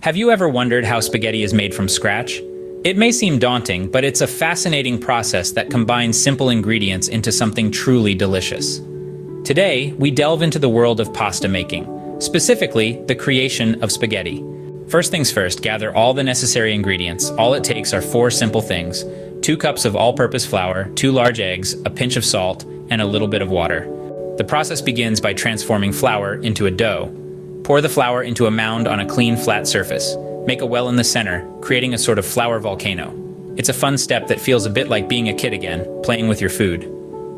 Have you ever wondered how spaghetti is made from scratch? It may seem daunting, but it's a fascinating process that combines simple ingredients into something truly delicious. Today, we delve into the world of pasta making, specifically the creation of spaghetti. First things first, gather all the necessary ingredients. All it takes are 4 simple things: 2 cups of all-purpose flour, 2 large eggs, a pinch of salt, and a little bit of water. The process begins by transforming flour into a dough. Pour the flour into a mound on a clean, flat surface. Make a well in the center, creating a sort of flour volcano. It's a fun step that feels a bit like being a kid again, playing with your food.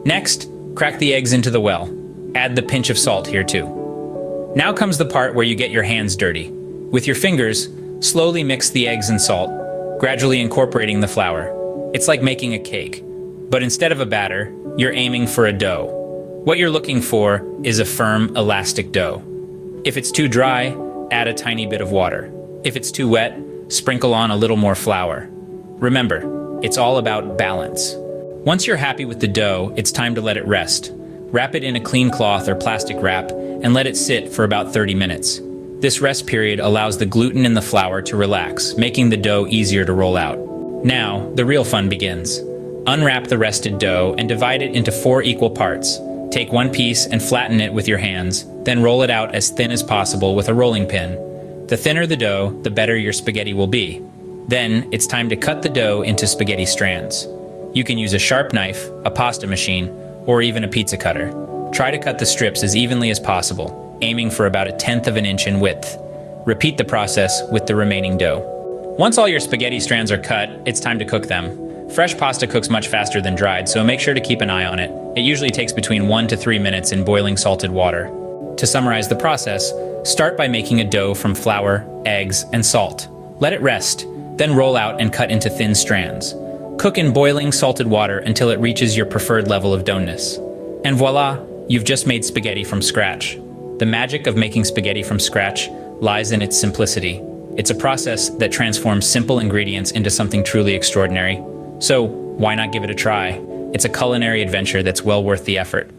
Next, crack the eggs into the well. Add the pinch of salt here too. Now comes the part where you get your hands dirty. With your fingers, slowly mix the eggs and salt, gradually incorporating the flour. It's like making a cake, but instead of a batter, you're aiming for a dough. What you're looking for is a firm, elastic dough. If it's too dry, add a tiny bit of water. If it's too wet, sprinkle on a little more flour. Remember, it's all about balance. Once you're happy with the dough, it's time to let it rest. Wrap it in a clean cloth or plastic wrap and let it sit for about 30 minutes. This rest period allows the gluten in the flour to relax, making the dough easier to roll out. Now, the real fun begins. Unwrap the rested dough and divide it into 4 equal parts. Take one piece and flatten it with your hands, then roll it out as thin as possible with a rolling pin. The thinner the dough, the better your spaghetti will be. Then, it's time to cut the dough into spaghetti strands. You can use a sharp knife, a pasta machine, or even a pizza cutter. Try to cut the strips as evenly as possible, aiming for about 1/10 of an inch in width. Repeat the process with the remaining dough. Once all your spaghetti strands are cut, it's time to cook them. Fresh pasta cooks much faster than dried, so make sure to keep an eye on it. It usually takes between 1 to 3 minutes in boiling salted water. To summarize the process, start by making a dough from flour, eggs, and salt. Let it rest, then roll out and cut into thin strands. Cook in boiling salted water until it reaches your preferred level of doughness. And voila, you've just made spaghetti from scratch. The magic of making spaghetti from scratch lies in its simplicity. It's a process that transforms simple ingredients into something truly extraordinary. So, why not give it a try? It's a culinary adventure that's well worth the effort.